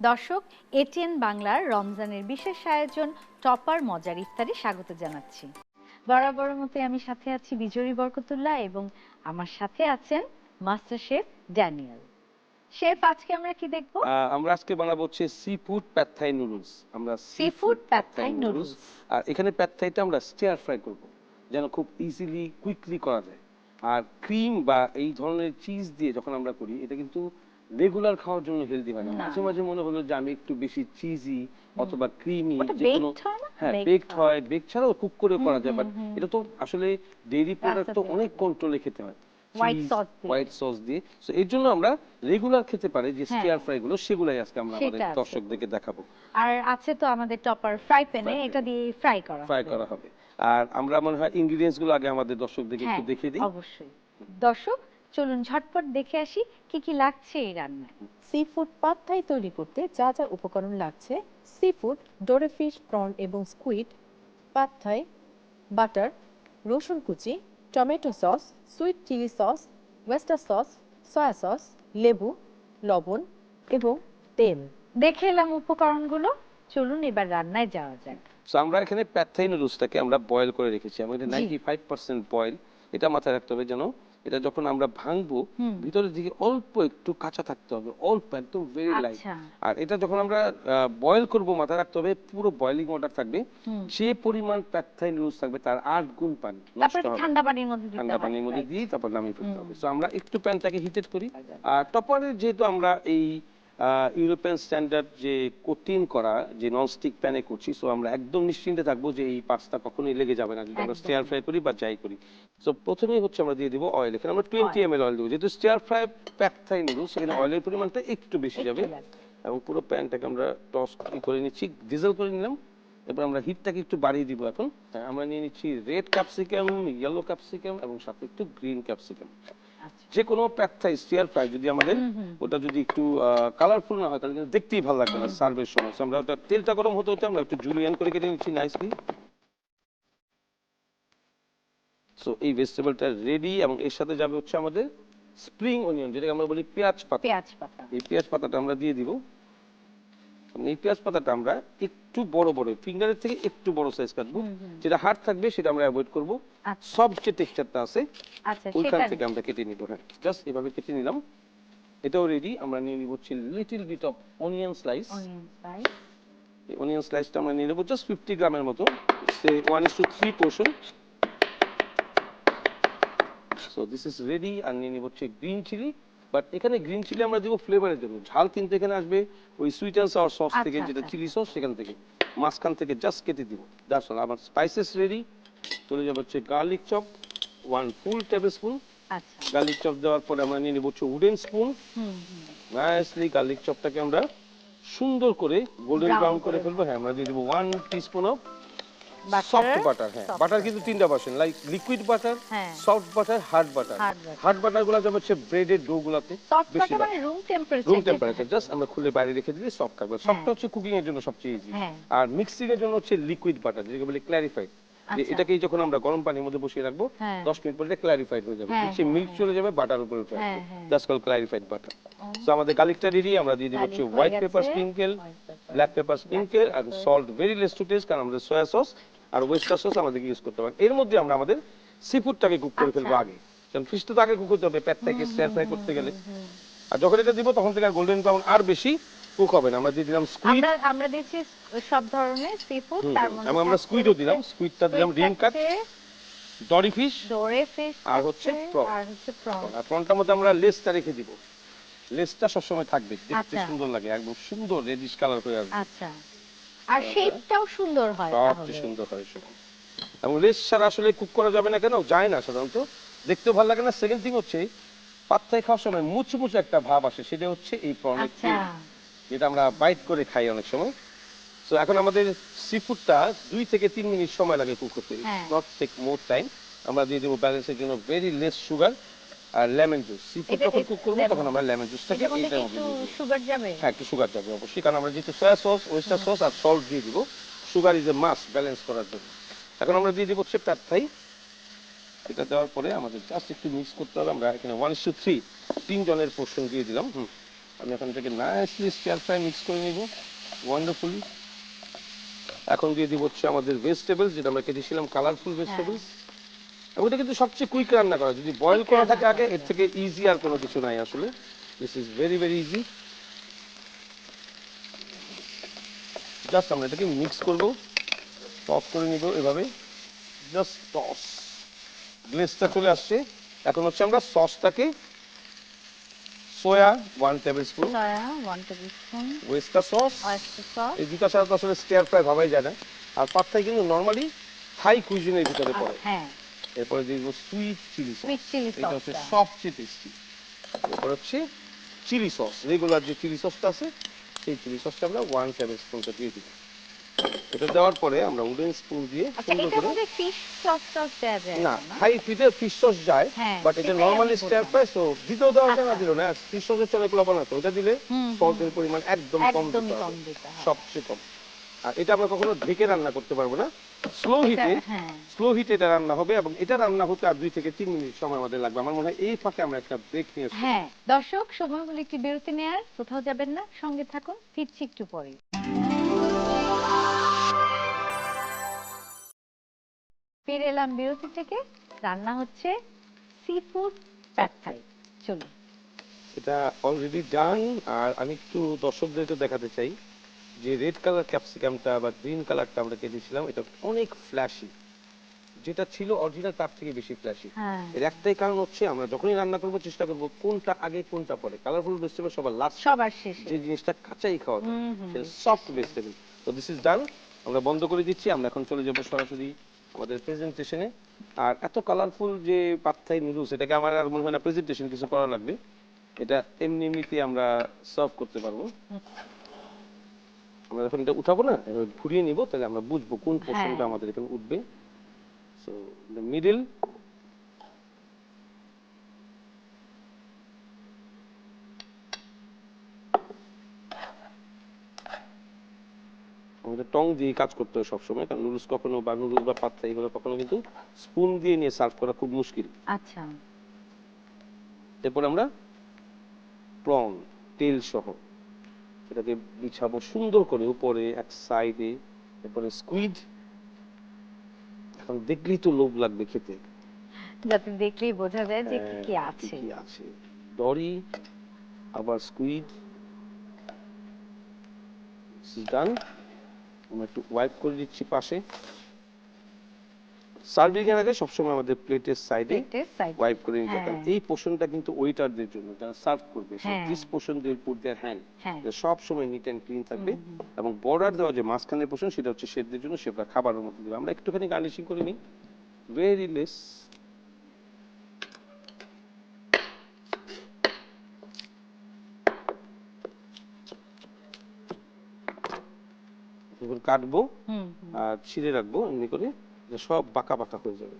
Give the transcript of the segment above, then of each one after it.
দর্শক, এটিএন বাংলার রমজানের বিশেষ আয়োজন টপার মজার ইফতারে স্বাগত জানাচ্ছি। বরাবরের মতো আমি সাথে আছি বিজয়ী বরকতুল্লাহ এবং আমার সাথে আছেন মাস্টার শেফ ড্যানিয়েল। শেফ, আজকে আমরা কি দেখব? আমরা আজকে বানাবো হচ্ছে সি ফুড প্যাড থাই নুডলস। আমরা সি ফুড প্যাড থাই নুডলস। আর এখানে প্যাড থাইটা আমরা স্টিয়ার ফ্রাই করব, যেন খুব ইজিলি কুইকলি করা যায়। আর ক্রিম বা এই ধরনের চিজ দিয়ে যখন আমরা করি, এটা কিন্তু রেগুলার খাওয়ার জন্য হেলদি হয় না। মাঝে মাঝে মনে হলো যে আমি একটু বেশি চিজি অথবা ক্রিমি যে কোনো, হ্যাঁ বেকড হয়, বেক ছাড়াও কুক করে করা যায়, বাট এটা তো আসলে ডেইরি প্রোডাক্ট তো অনেক কন্ট্রোলে খেতে হয়, হোয়াইট সস দিয়ে। সো এর জন্য আমরা রেগুলার খেতে পারি যে স্টিয়ার ফ্রাই গুলো, সেগুলাই আজকে আমরা আমাদের দর্শকদেরকে দেখাবো। আর আছে তো আমাদের টপার ফ্রাই প্যানে, এটা দিয়ে ফ্রাই করা হবে। আর আমরা মনে হয় ইনগ্রেডিয়েন্টস গুলো আগে আমাদের দর্শকদেরকে একটু দেখিয়ে দিই। অবশ্যই। দর্শক, চলুন ঝটপট দেখে আসি কি কি লাগছে এই রান্নায়। সি ফুড পাদ থাই তৈরি করতে যা যা উপকরণ লাগছে: sea food, dory fish, prawn এবং স্কুইড, পাদ থাই, বাটার, রসুন কুচি, tomato sauce, sweet chilli sauce, oyster sauce, soya sauce, লেবু, লবণ এবং তেল। দেখে এলাম উপকরণগুলো, চলুন এবার রান্নায় যাওয়া যাক। সো আমরা এখানে প্যাড থাই নুডলসটাকে আমরা বয়েল করে রেখেছি, আমাদের 95% বয়েল। এটা মাথায় রাখতে হবে যেন এটা যখন আমরা ভাঙবো ভিতরের দিকে অল্প একটু কাঁচা থাকতে হবে, অল্প একদম ভেরি লাইট। আর এটা যখন আমরা বয়েল করব, মাথায় রাখতে হবে পুরো বয়েলিং ওয়াটার থাকবে, যে পরিমাণ প্যাড থাই নুডলস থাকবে তার 8 গুণ পানি নষ্ট হবে। ঠান্ডা পানির মধ্যে দিয়ে তারপর নামিয়ে ফেলতে হবে। সো আমরা একটু প্যানটাকে হিটেড করি। আর টপারের যেহেতু আমরা এই ইউরোপিয়ান স্ট্যান্ডার্ড যে কোটিং করা যে ননস্টিক প্যানে করছি, সো আমরা একদম নিশ্চিন্তে থাকবো যে এই পাস্তা কখনোই লেগে যাবে না যদি আমরা স্টিয়ার ফ্রাই করি বা যাই করি। সো প্রথমেই হচ্ছে আমরা দিয়ে দিব অয়েল। এখানে আমরা 20 ml অয়েল দেবো, যেহেতু স্টিয়ার ফ্রাই প্যাড থাই নুডলস, সেখানে অয়েলের পরিমাণটা একটু বেশি যাবে। এবং পুরো প্যানটাকে আমরা টস করে নিচ্ছি, ডিজেল করে নিলাম। এবার আমরা হিটটাকে একটু বাড়িয়ে দিব। এখন আমরা নিয়ে নিচ্ছি রেড ক্যাপসিকাম, ইয়েলো ক্যাপসিকাম এবং সাথে একটু গ্রিন ক্যাপসিকাম। যে কোনো প্যাড থাই স্টিয়ার ফ্রাই যদি আমাদের ওটা যদি একটু কালারফুল না হয়, তাহলে কিন্তু দেখতেই ভালো লাগবে না সার্ভের সময়। আমরা ওটা তেলটা গরম হতে হতে আমরা একটু জুলিয়ান করে কেটে নিচ্ছি নাইসলি। সো এই ভেজিটেবলটা রেডি, এবং এর সাথে যাবে হচ্ছে আমাদের স্প্রিং অনিয়ন, যেটাকে আমরা বলি পেঁয়াজ পাতা। এই পেঁয়াজ পাতাটা আমরা দিয়ে দিব। এই পেঁয়াজ পাতাটা আমরা একটু বড় বড়, ফিঙ্গারের থেকে একটু বড় সাইজ কাটবো, যেটা হার্ড থাকবে সেটা আমরা অ্যাভয়েড করব। সফট যে টেক্সচারটা আছে ওইখান থেকে আমরা কেটে নিব। হ্যাঁ, জাস্ট এভাবে কেটে নিলাম। এটাও রেডি। আমরা নিয়ে নিব হচ্ছে little bit of onion slice. এই অনিয়ন স্লাইসটা আমরা নিয়ে নেব জাস্ট 50 গ্রামের মতো, say 1:3 portion. So this is ready. আর নিয়ে নিব হচ্ছে গ্রিন চিলি, বাট এখানে গ্রিন চিলি আমরা দেবো ফ্লেভারের জন্য। ঝাল কিন্তু এখানে আসবে ওই সুইট অ্যান্ড সাওয়ার সস থেকে, যেটা চিলি সস, সেখান থেকে মাঝখান থেকে জাস্ট কেটে দিব। That's all. আমার স্পাইসেস রেডি। চলে যাবে হচ্ছে গার্লিক চপ, 1 ফুল টেবিল স্পুন। গার্লিক চপ দেওয়ার পরে আমরা নিয়ে নেব হচ্ছে উডেন স্পুন। নাইসলি গার্লিক চপটাকে আমরা সুন্দর করে গোল্ডেন ব্রাউন করে ফেলবো। হ্যাঁ, আমরা দিয়ে দেবো 1 টিস্পুন অফ সফট বাটার। হ্যাঁ, বাটার কিন্তু তিনটা version, like liquid butter, soft butter, hard butter. Hard butter গুলো যাবে হচ্ছে ব্রেডের ডো গুলাতে বেশি, মানে রুম টেম্পারেচার। জাস্ট আমরা খুলে বাইরে রেখে দিলে সফট থাকবে। সফট হচ্ছে কুকিং এর জন্য সবচেয়ে ইজি। আর মিক্সিং এর জন্য হচ্ছে লিকুইড বাটার, যেটাকে বলে ক্ল্যারিফাইড। এটাকেই যখন আমরা গরম পানির মধ্যে বসিয়ে রাখবো 10 মিনিট পরে ক্ল্যারিফাইড হয়ে যাবে, নিচে মিল্ক চলে যাবে, বাটার উপরে উঠে আসবে। That's called clarified butter. So আমাদের গার্লিকটা রেডি। আমরা দিয়ে দিব হচ্ছে white pepper sprinkle, black pepper sprinkle, আর salt very less to taste, কারণ আমাদের সয়া সস আর ওয়েস্টার সস আমাদের ইউজ করতে পারেন। এর মধ্যে আমরা আমাদের সি ফুডটাকে কুক করে ফেলবো আগে, কারণ ফিশটা তো আগে কুক করতে হবে প্যাড থেকে স্টিয়ার ফ্রাই করতে গেলে। আর যখন এটা দিব তখন থেকে গোল্ডেন ব্রাউন আর বেশি কুক হবে না। আমরা দিয়ে দিলাম স্কুইড। আমরা দিচ্ছি সব ধরনের সি ফুড, তার মধ্যে আমরা স্কুইডও দিলাম। স্কুইডটা দিলাম রিং কাট, ডরি ফিশ, আর হচ্ছে প্রন। আর প্রনটার মধ্যে আমরা লেসটা রেখে দিব। লেসটা সবসময় থাকবে, দেখতে সুন্দর লাগে, একদম সুন্দর রেডিশ কালার হয়ে আসবে। আচ্ছা, আর শেপটাও সুন্দর হয়, সবচেয়ে সুন্দর হয় সেটা। এবং লেস ছাড়া আসলে কুক করা যাবে না, কেন যায় না সাধারণত, দেখতেও ভালো লাগে না। সেকেন্ড থিং হচ্ছে পাদ থাই খাওয়ার সময় মুচমুচে একটা ভাব আসে, সেটা হচ্ছে এই প্রনের তেল, যেটা আমরা বাইট করে খাই অনেক সময়। সো এখন আমাদের সি ফুডটা 2 থেকে 3 মিনিট সময় লাগে কুক করতে, নট টেক মোর টাইম। আমরা দিয়ে দেবো ব্যালেন্সের জন্য ভেরি লেস সুগার আর লেমন জুস। সি ফুড যখন কুক করবো তখন আমরা লেমন জুসটাকে এইটার মধ্যে দিয়ে দেব। সুগার যাবে? হ্যাঁ, একটু সুগার যাবে অবশ্যই, কারণ আমরা যেহেতু সয়া সস, ওয়েস্টার সস আর সল্ট দিয়ে দিব, sugar is a must balance করার জন্য। এখন আমরা দিয়ে দিব হচ্ছে প্যাড থাই। এটা দেওয়ার পরে আমাদের জাস্ট একটু মিক্স করতে হবে। আমরা এখানে 1:3 3 জনের পোর্শন দিয়ে দিলাম। আমি এখন থেকে নাইসলি স্টিয়ার ফ্রাই মিক্স করে নিব ওয়ান্ডারফুলি। এখন দিয়ে দিব হচ্ছে আমাদের ভেজিটেবলস, যেটা আমরা কেটেছিলাম কালারফুল ভেজিটেবলস। ওটা কিন্তু সবচেয়ে কুইক রান্না করা, যদি বয়েল করা থাকে আগে, এর থেকে ইজি আর কোনো কিছু নাই আসলে। This is very very easy. Just আমরা এটাকে মিক্স করব, টস করে নিব এভাবে, জাস্ট টস। গ্লেজটা চলে আসছে। এখন হচ্ছে আমরা সসটাকে সোয়া 1 tablespoon, soya 1 tablespoon, oyster sauce, oyster sauce. এই দুটো ছাড়া তো আসলে স্টিয়ার ফ্রাই ভাবাই যায় না। আর পাত থাই কিন্তু নরমালি থাই কুইজিনের ভিতরে পড়ে। হ্যাঁ, এরপরে দিয়ে দিব sweet chilli sauce, sweet chilli এটা হচ্ছে সসটা। সবচেয়ে টেস্টি। এরপর হচ্ছে চিলি সস, রেগুলার যে চিলি সসটা আছে সেই চিলি সসটা আমরা 1 টেবিলস্পুনটা দিয়ে দিব। এটা দেওয়ার পরে আমরা উডেন স্পুন দিয়ে আচ্ছা, সুন্দর এটার করে, মধ্যে ফিশ সস টস দেয়া যায় না না? থাই ফিতে ফিশ সস যায়, হ্যাঁ, বাট এটা সেটাই নরমালি আমি স্টিয়ার বললাম। ফ্রাই, তো দিতেও দেওয়া যায় না, আচ্ছা। দিল না। ফিশ সসের চলে লবণ আছে, ওটা দিলে হুম, সল্টের পরিমাণ একদম কম একদমই দিতে কম হবে, দিতে হবে। সবচেয়ে কম। আর এটা আমরা কখনো ঢেকে রান্না করতে পারবো না, স্লো এটা, হিটে, হ্যাঁ। স্লো হিটে এটা রান্না হবে, এবং এটা রান্না হতে আর 2 থেকে 3 মিনিট সময় আমাদের লাগবে। আমার মনে হয় এই ফাঁকে আমরা একটা ব্রেক নিয়ে আসবো। হ্যাঁ, দর্শক, সময় হলো একটি বিরতি নেয়ার, কোথাও যাবেন না, সঙ্গে থাকুন, ফিরছি একটু পরে। ফিরে এলাম বিরতি থেকে। রান্না হচ্ছে সি ফুড প্যাড থাই। চলুন। এটা অলরেডি ডান। আর আমি একটু দর্শকদেরকে দেখাতে চাই যে রেড কালার ক্যাপসিকামটা বা গ্রিন কালারটা আমরা কেটেছিলাম, এটা অনেক ফ্ল্যাশি, যেটা ছিল অরিজিনাল তার থেকে বেশি ফ্ল্যাশি। হ্যাঁ, এর একটাই কারণ হচ্ছে আমরা যখনই রান্না করবো চেষ্টা করবো কোনটা আগে কোনটা পরে। কালারফুল ভেজিটেবল সবার লাস্ট, সবার শেষে। যে জিনিসটা কাঁচাই খাওয়া যায় হুম, হুম, সেটা বেশ। Soft vegetable. তো দিস ইজ ডান, আমরা বন্ধ করে দিচ্ছি। আমরা এখন চলে যাবো সরাসরি আমাদের প্রেজেন্টেশনে। আর এত কালারফুল যে পাদ থাই নুডলস, এটাকে আমার আর মনে হয় না প্রেজেন্টেশন কিছু করা লাগবে, এটা এমনি এমনিতে আমরা সার্ভ করতে পারবো। আমরা যখন এটা উঠাবো না, এবার ঘুরিয়ে নিব, তাহলে আমরা বুঝবো কোন হ্যাঁ। পোর্শনটা আমাদের এখানে উঠবে। সো দ্য মিডল, আমাদের টং দিয়ে কাজ করতে হয় সবসময়, কারণ নুডলস কখনো বা নুডলস বা পাত থাই এগুলো কখনো কিন্তু স্পুন দিয়ে নিয়ে সার্ভ করা খুব মুশকিল। আচ্ছা। এরপর আমরা প্রন তেল সহ এটাকে বিছাবো সুন্দর করে উপরে এক সাইডে। এরপরে স্কুইড, এখন দেখলেই তো লোভ লাগবে খেতে, যাতে দেখলেই বোঝা যায় যে কি কি কি আছে। কি আছে। দড়ি, আবার স্কুইড, ডান। আমরা একটু ওয়াইপ করে দিচ্ছি পাশে। সার্ভিং এর আগে সবসময় আমাদের প্লেটের সাইডে প্লেটের সাইড। ওয়াইপ করে নিতে হয়, হ্যাঁ, কারণ এই পোর্শনটা কিন্তু ওয়েটারদের জন্য, যারা সার্ভ করবে। সো হ্যাঁ, this portion they put there hand, হ্যাঁ। সব সময় নিট এন্ড ক্লিন থাকবে। হুম, এবং বর্ডার দেওয়া যে মাঝখানের পোর্শন, সেটা হচ্ছে শেফদের জন্য, শেফরা খাবারের মধ্যে দেবে। আমরা একটুখানি গার্নিশিং করে নিই, ভেরি লেস। এবার কাটবো হুম, হুম। আর ছিঁড়ে রাখবো এমনি করে, যে সব বাঁকা বাঁকা হয়ে যাবে।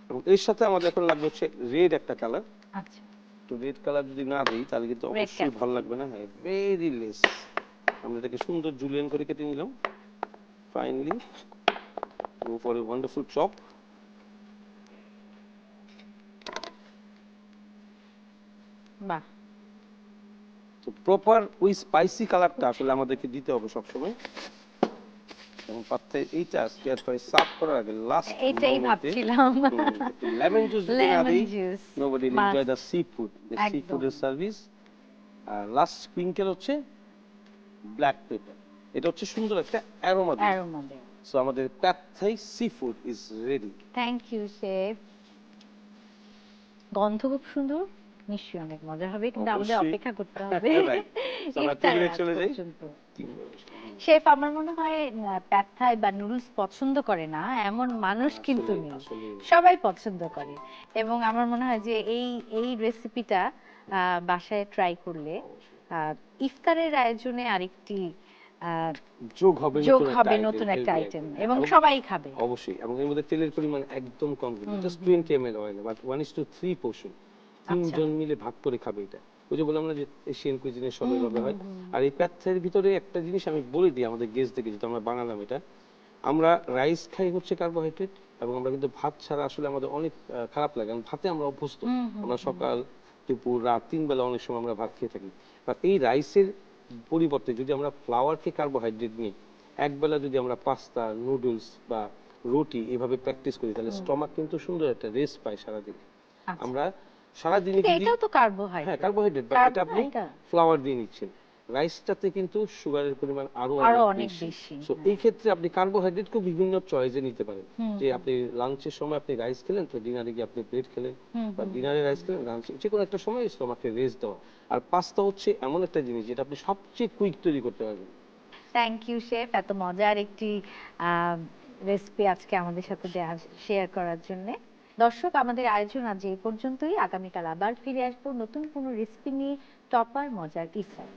এবং এর সাথে আমাদের এখন লাগবে হচ্ছে রেড একটা কালার। আচ্ছা। তো রেড কালার যদি না দিই তাহলে কিন্তু রেড অবশ্যই ক্যাপসিকাম। ভালো লাগবে না। হ্যাঁ, ভেরি লেস। আমরা এটাকে সুন্দর জুলিয়ান করে কেটে নিলাম finely. Go for a wonderful chop. বাহ। তো প্রপার ওই স্পাইসি কালারটা আসলে আমাদেরকে দিতে হবে সবসময়। এবং পাত্তায় এইটা স্টিয়ার ফ্রাই সার্ভ করার আগে লাস্ট এটাই ভাবছিলাম। লেমন জুস যদি না লেমন দিই, juice nobody will enjoy the sea food, the sea একদম। ফুডের সার্ভিস। আর লাস্ট স্প্রিঙ্কেল হচ্ছে ব্ল্যাক পেপার, এটা হচ্ছে সুন্দর একটা অ্যারোমা দিবে। অ্যারোমা দেওয়া। সো আমাদের pad thai sea food is ready. Thank you chef. গন্ধ খুব সুন্দর, নিশ্চয়ই অনেক মজা হবে, কিন্তু আমাদের অবশ্যই। অপেক্ষা করতে হবে Right. So আমরা ইফতারের টেবিলে আগ চলে যাই। পর্যন্ত। শেফ, আমার মনে হয় প্যাড থাই বা নুডলস পছন্দ করে না এমন মানুষ কিন্তু আসলে- নেই, আসলে সবাই পছন্দ করে। এবং আমার মনে হয় যে এই এই রেসিপিটা বাসায় ট্রাই করলে ইফতারের আয়োজনে আরেকটি আহ, যোগ হবে যোগ নতুন হবে একটা নতুন item, একটা healthy আইটেম, item। এবং এবং সবাই খাবে। অবশ্যই, এবং এর মধ্যে তেলের পরিমাণ একদম কম, হুম, just 20 ml oil, but 1:3 portion. আচ্ছা। তিনজন মিলে ভাগ করে খাবে এটা। ওই যে বললাম না যে এশিয়ান কুইজিনের সবাই হুম, ভাবে হয়। হুম, হুম। আর এই প্যাড থাইয়ের ভিতরে একটা জিনিস আমি বলে দিই আমাদের গেস্টদেরকে, যেটা আমরা বানালাম এটা, আমরা রাইস খাই হচ্ছে কার্বোহাইড্রেট, এবং আমরা কিন্তু ভাত ছাড়া আসলে আমাদের অনেক খারাপ লাগে, কারণ ভাতে আমরা অভ্যস্ত। হুম, হুম, আমরা হুম। সকাল দুপুর রাত 3 বেলা অনেক সময় আমরা ভাত খেয়ে থাকি। বাট এই রাইসের পরিবর্তে যদি আমরা ফ্লাওয়ারকে কার্বোহাইড্রেট নিই, একবেলা যদি আমরা পাস্তা, নুডলস বা রুটি এভাবে প্র্যাকটিস করি, তাহলে স্টমাক কিন্তু সুন্দর একটা রেস্ট পায় সারাদিন। আচ্ছা। আমরা সারাদিনে কিন্তু যদি এটাও তো হ্যাঁ কার্বোহাইড্রেট। কার্বোহাইড্রেট, বাট এটা আপনি ফ্লাওয়ার দিয়ে নিচ্ছেন। রাইসটাতে কিন্তু সুগারের পরিমাণ আরো আরো অনেক অনেক বেশি। বেশি। সো এই ক্ষেত্রে আপনি কার্বোহাইড্রেটকেও বিভিন্ন চয়েসে নিতে পারেন। হুম, যে আপনি লাঞ্চের সময় আপনি রাইস খেলেন, তো ডিনারে গিয়ে আপনি ব্রেড খেলেন, হুম, বা হুম। ডিনারে রাইস খেলেন, লাঞ্চে যে কোনো একটা সময় স্টমাকে রেস্ট দেওয়া। আর পাস্তা হচ্ছে এমন একটা জিনিস যেটা আপনি সবচেয়ে কুইক তৈরি করতে পারবেন। থ্যাংক ইউ শেফ, এত মজার একটি রেসিপি আজকে আমাদের সাথে শেয়ার করার জন্য। দর্শক, আমাদের আয়োজন আজ এই পর্যন্তই। আগামীকাল আবার ফিরে আসবো নতুন কোনো রেসিপি নিয়ে, টপার মজার ইফতার।